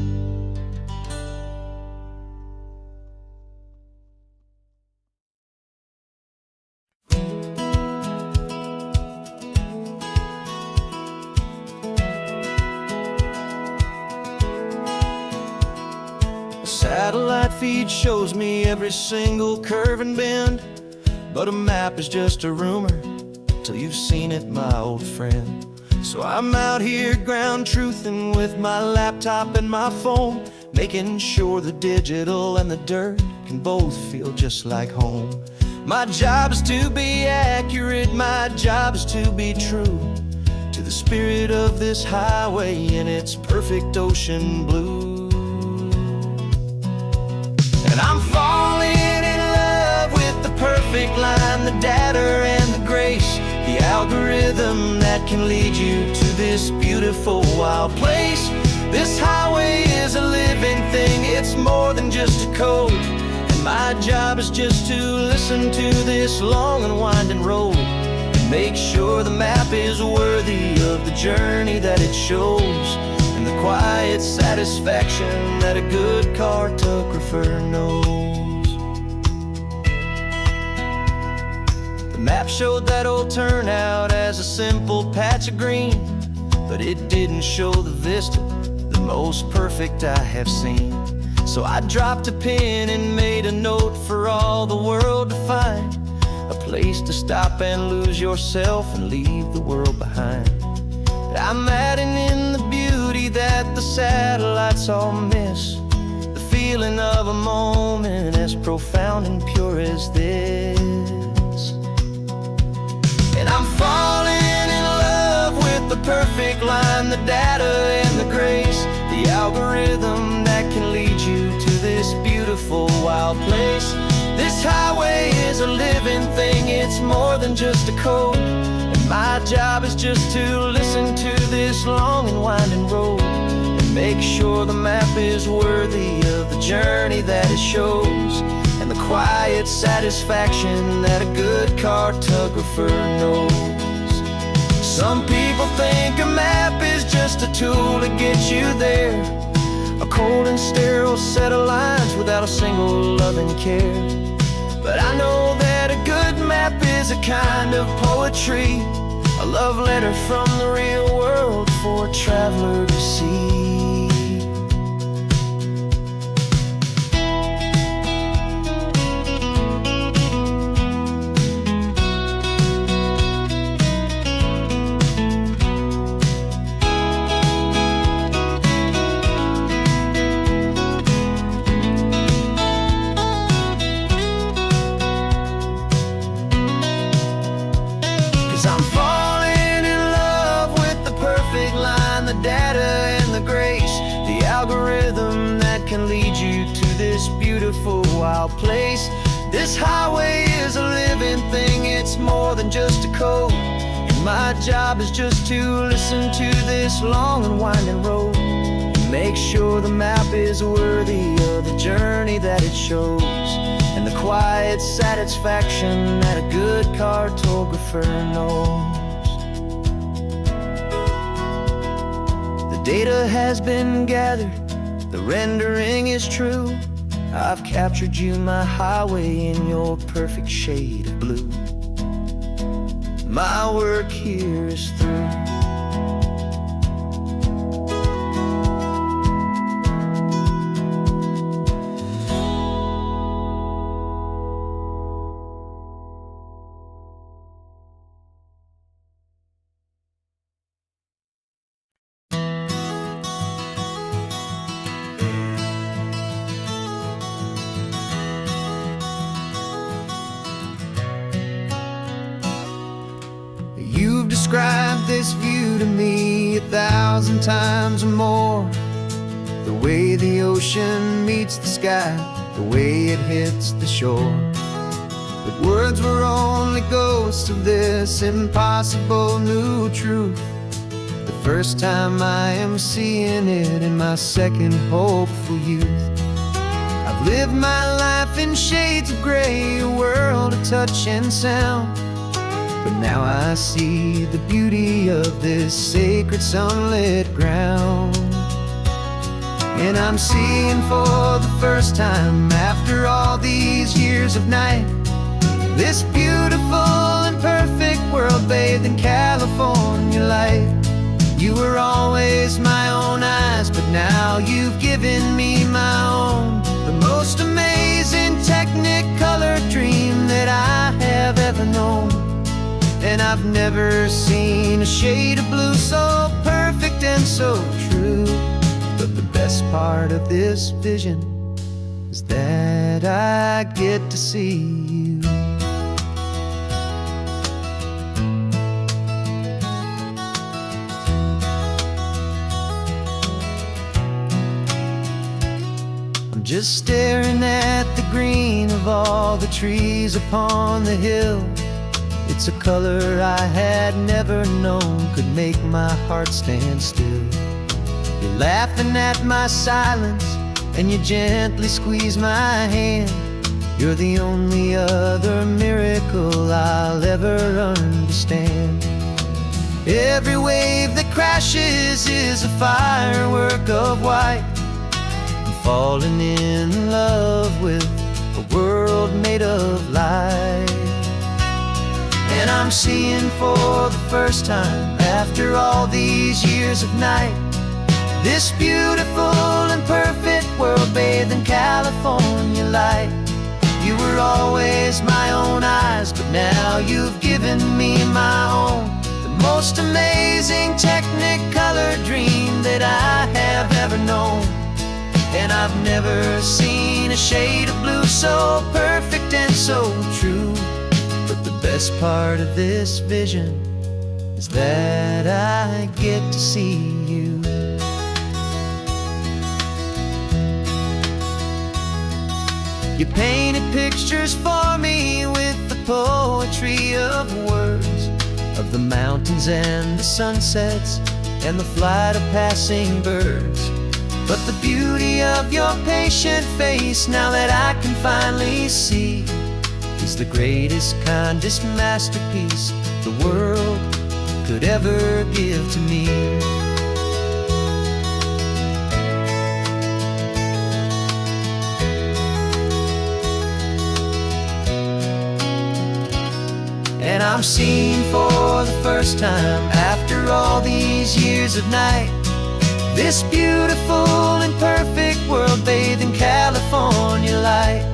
Satellite feed shows me every single curve and bend, but a map is just a rumor till you've seen it, my old friend. So I'm out here ground truthing with my laptop and my phone, making sure the digital and the dirt can both feel just like home. My job is to be accurate, my job is to be true to the spirit of this highway in its perfect ocean blue. And I'm falling in love with the perfect line, the data and the grace, the algorithm that can lead you to this beautiful wild place. This highway is a living thing, it's more than just a code. And my job is just to listen to this long and winding road and make sure the map is worthy of the journey that it shows, and the quiet satisfaction that a good cartographer knows. The map showed that old turnout as a simple patch of green, but it didn't show the vista, the most perfect I have seen. So I dropped a pin and made a note for all the world to find, a place to stop and lose yourself and leave the world behind. I'm adding in the beauty that the satellites all miss, the feeling of a moment as profound and pure as this. And I'm falling in love with the perfect line, the data and the grace, the algorithm that can lead you to this beautiful wild place. This highway is a living thing, it's more than just a code. My job is just to listen to this long and winding road and make sure the map is worthy of the journey that it shows, and the quiet satisfaction that a good cartographer knows. Some people think a map is just a tool to get you there, a cold and sterile set of lines without a single loving care. But I know that a good map is a kind of poetry, a love letter from the real world for a traveler to see. 'Cause I'm falling in love with the perfect line, the data and the gray, wild place. This highway is a living thing, it's more than just a code. And my job is just to listen to this long and winding road, make sure the map is worthy of the journey that it shows, and the quiet satisfaction that a good cartographer knows. The data has been gathered, the rendering is true. I've captured you, my highway, in your perfect shade of blue. My work here is through. You've described this view to me 1,000 times or more. The way the ocean meets the sky, the way it hits the shore. But words were only ghosts of this impossible new truth. The first time I am seeing it in my second hopeful youth. I've lived my life in shades of gray, a world of touch and sound. But now I see the beauty of this sacred sunlit ground. And I'm seeing for the first time, after all these years of night, this beautiful and perfect world bathed in California light. You were always my own eyes, but now you've given me my own. The most amazing Technicolor dream that I have ever known. And I've never seen a shade of blue so perfect and so true. But the best part of this vision is that I get to see you. I'm just staring at the green of all the trees upon the hill. It's a color I had never known could make my heart stand still. You're laughing at my silence, and you gently squeeze my hand. You're the only other miracle I'll ever understand. Every wave that crashes is a firework of white. I'm falling in love with a world made of light. And I'm seeing for the first time, after all these years of night, this beautiful and perfect world bathed in California light. You were always my own eyes, but now you've given me my own. The most amazing Technicolor dream that I have ever known. And I've never seen a shade of blue so perfect and so true. But the best part of this vision is that I get to see you. You painted pictures for me with the poetry of words, of the mountains and the sunsets and the flight of passing birds. But the beauty of your patient face, now that I can finally see, is the greatest, kindest masterpiece the world could ever give to me. And I'm seeing for the first time, after all these years of night, this beautiful and perfect world bathed in California light.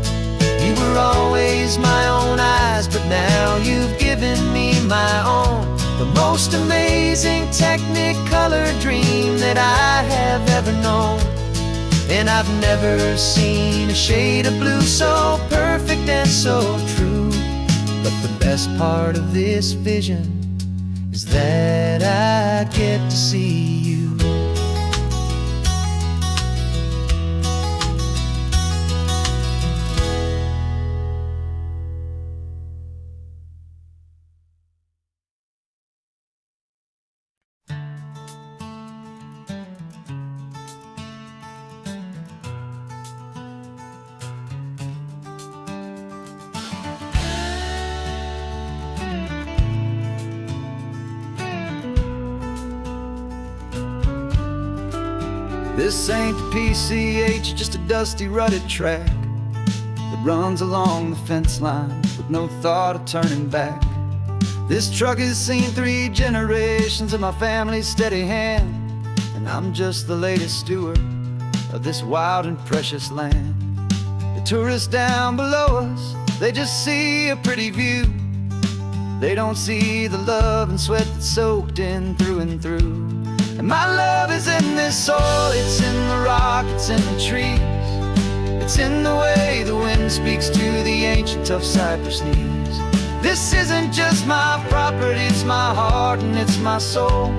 You were always my own eyes, but now you've given me my own. The most amazing Technicolor dream that I have ever known. And I've never seen a shade of blue so perfect and so true. But the best part of this vision is that I get to see you. This ain't the PCH, just a dusty, rutted track that runs along the fence line with no thought of turning back. This truck has seen 3 generations of my family's steady hand, and I'm just the latest steward of this wild and precious land. The tourists down below us, they just see a pretty view. They don't see the love and sweat that's soaked in through and through. And my love is in this soil, it's in the rock, it's in the trees. It's in the way the wind speaks to the ancient tough cypress knees. This isn't just my property, it's my heart and it's my soul.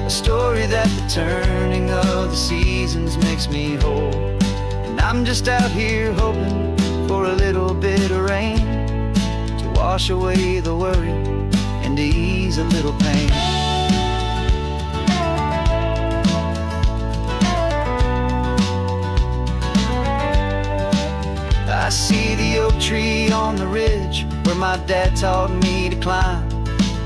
A story that the turning of the seasons makes me whole. And I'm just out here hoping for a little bit of rain to wash away the worry and to ease a little pain. I see the oak tree on the ridge where my dad taught me to climb.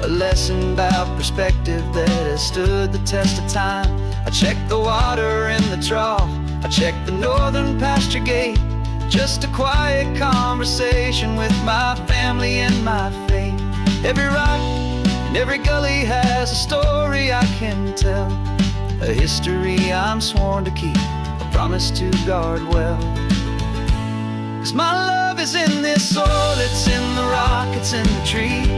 A lesson about perspective that has stood the test of time. I check the water in the trough, I check the northern pasture gate. Just a quiet conversation with my family and my faith. Every rock and every gully has a story I can tell, a history I'm sworn to keep, a promise to guard well. 'Cause my love is in this soil, it's in the rock, it's in the trees.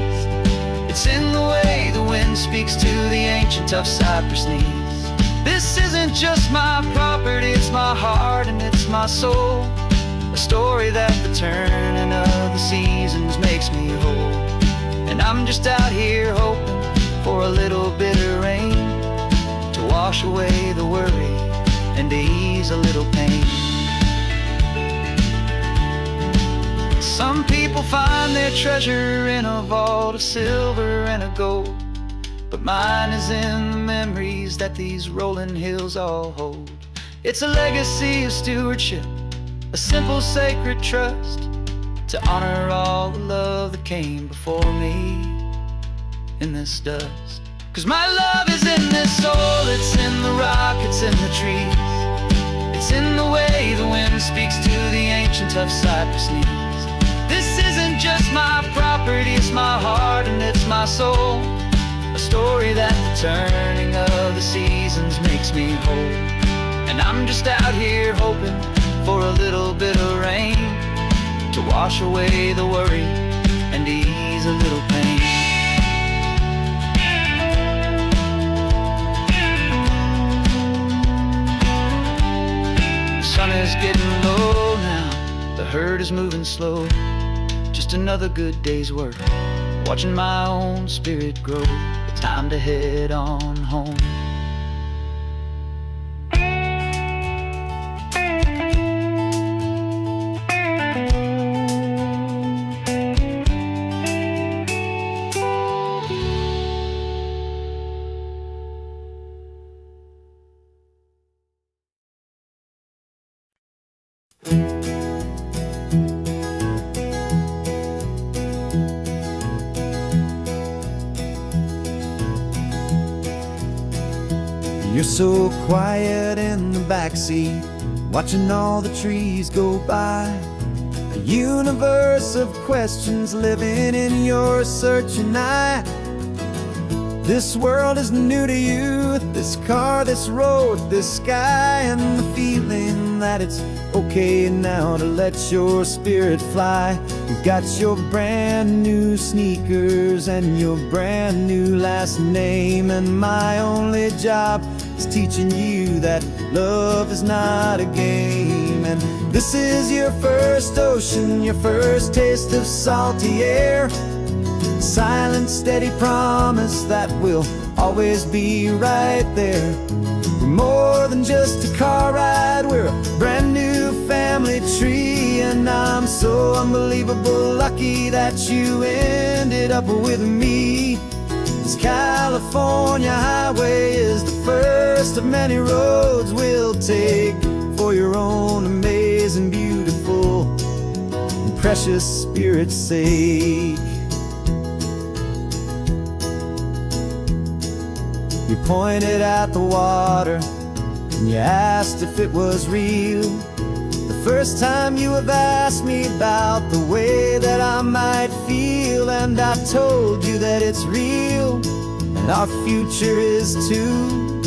It's in the way the wind speaks to the ancient tough cypress knees. This isn't just my property, it's my heart and it's my soul. A story that the turning of the seasons makes me whole. And I'm just out here hoping for a little bit of rain to wash away the worry and to ease a little pain. Some people find their treasure in a vault of silver and of gold, but mine is in the memories that these rolling hills all hold. It's a legacy of stewardship, a simple sacred trust, to honor all the love that came before me in this dust. 'Cause my love is in this soil, it's in the rock, it's in the trees. It's in the way the wind speaks to the ancient tough cypress knees. This isn't just my property, it's my heart and it's my soul. A story that the turning of the seasons makes me whole. And I'm just out here hoping for a little bit of rain to wash away the worry and ease a little pain. The sun is getting low now, the herd is moving slow. Just another good day's work, watching my own spirit grow. Time to head on home. You're so quiet in the backseat, watching all the trees go by. A universe of questions living in your searching eye. This world is new to you, this car, this road, this sky, and the feeling that it's okay now to let your spirit fly. You've got your brand new sneakers and your brand new last name, and my only job is teaching you that love is not a game. And this is your first ocean, your first taste of salty air. Silent, steady promise that we'll always be right there. We're more than just a car ride, we're a brand new family tree. And I'm so unbelievable lucky that you ended up with me. This California highway is the first of many roads we'll take for your own amazing, beautiful, and precious spirit's sake. We pointed at the water, and you asked if it was real. The first time you have asked me about the way that I might feel, and I told you that it's real, and our future is too.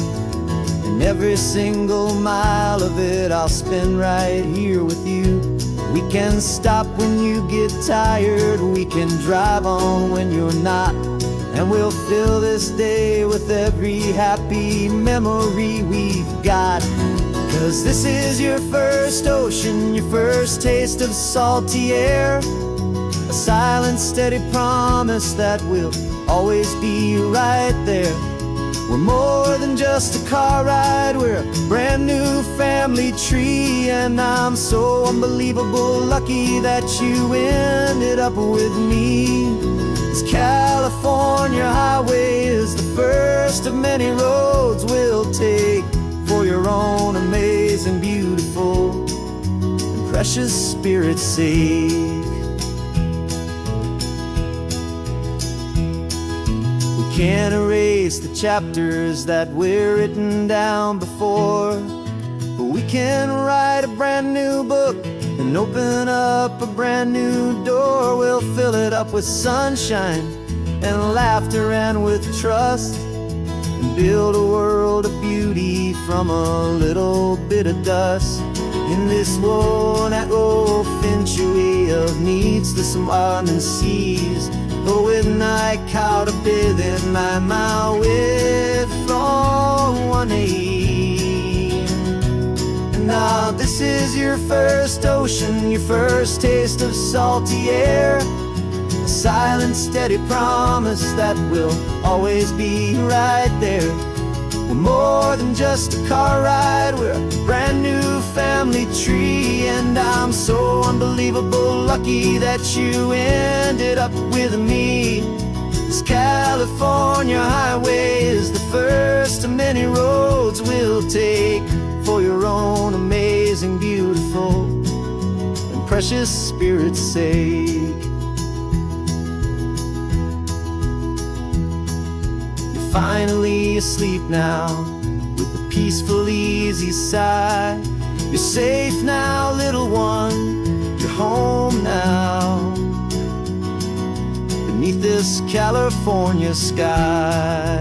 And every single mile of it I'll spend right here with you. We can stop when you get tired, we can drive on when you're not, and we'll fill this day with every happy memory we've got. 'Cause this is your first ocean, your first taste of salty air, a silent, steady promise that we'll always be right there. We're more than just a car ride, we're a brand new family tree, and I'm so unbelievable lucky that you ended up with me. This California highway is the first of many roads we'll take for your own amazing, beautiful, and precious spirit's sake. Can't erase the chapters that we're written down before, but we can write a brand new book and open up a brand new door. We'll fill it up with sunshine and laughter and with trust, and build a world of beauty from a little bit of dust. In this world that finchuy of needs to some winding seas, but with night caught a bit in my way from one aim. And now this is your first ocean, your first taste of salty air, a silent, steady promise that we'll always be right there. We're more than just a car ride, we're a brand new family tree, and I'm so unbelievable lucky that you ended up with me. This California highway is the first of many roads we'll take for your own amazing, beautiful, and precious spirit's sake. Finally asleep now, with a peaceful, easy sigh. You're safe now, little one, you're home now, beneath this California sky.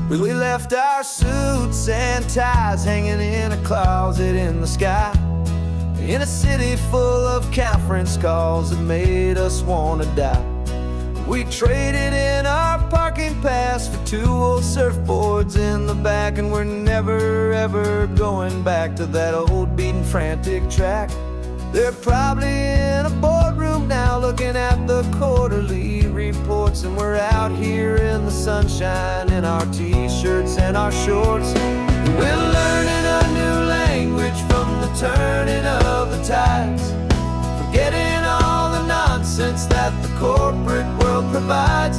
We left our suits and ties hanging in a closet in the sky, in a city full of conference calls that made us wanna die. We traded in our parking pass for 2 old surfboards in the back, and we're never ever going back to that old beaten frantic track. They're probably in a boardroom now looking at the quarterly reports, and we're out here in the sunshine in our t-shirts and our shorts. We're learning a new language from the turning of the tides, forgetting all the nonsense that the corporate world provides.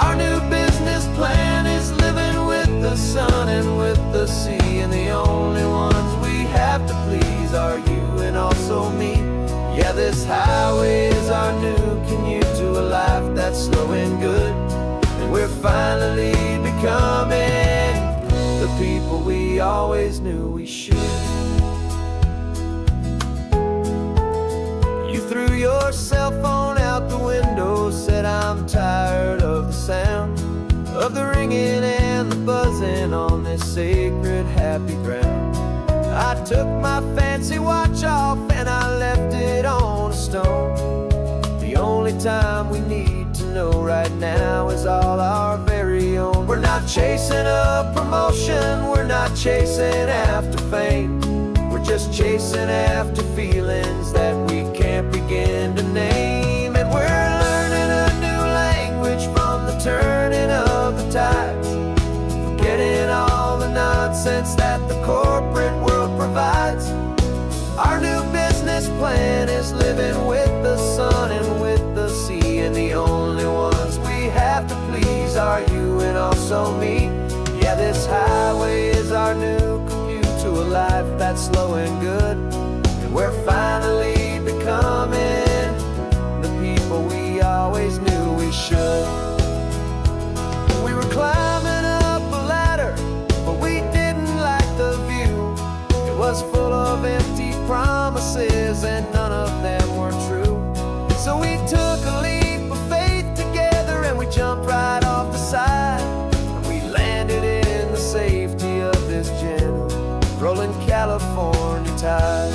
Our new business plan is living with the sun and with the sea, and the only ones we have to please are you and also me. Yeah, this highway is our new commute to a life that's slow and good, and we're finally becoming the people we always knew we should. You threw your cell phone out the window, said I'm tired of the sound of the ringing and the buzzing on this sacred happy ground. I took my fancy watch off and I left it on a stone. The only time we need to know right now is all our very own. We're not chasing a promotion, we're not chasing after fame, we're just chasing after feelings that we can't begin to name. And we're learning a new language from the turning of the tides, forgetting all the nonsense that the corporate world provides. Our new business plan is living with the sun and that's slow and good. And we're finally becoming the people we always knew we should. We were climbing up a ladder, but we didn't like the view. It was full of empty promises and none of them were true. So we took a leap of faith together and we jumped right off the side. And we landed in the safety of this gentle rolling California tide.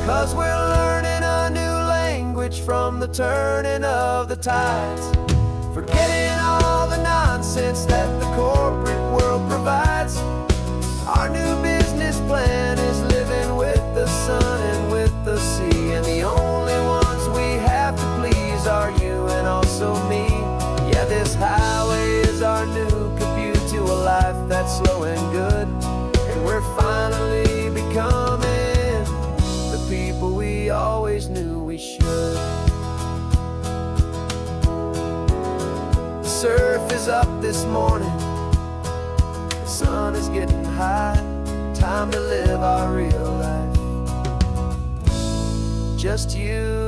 'Cause we're learning a new language from the turning of the tides, forgetting all the nonsense that the corporate world provides. Our new business plan is living with the sun and with the sea, and the only ones we have to please are you and also me. Yeah, this highway is our new commute to a life that's slow and good, and we're finally becoming the people we always knew we should. The surf is up this morning, the sun is getting high, time to live our real life. Just you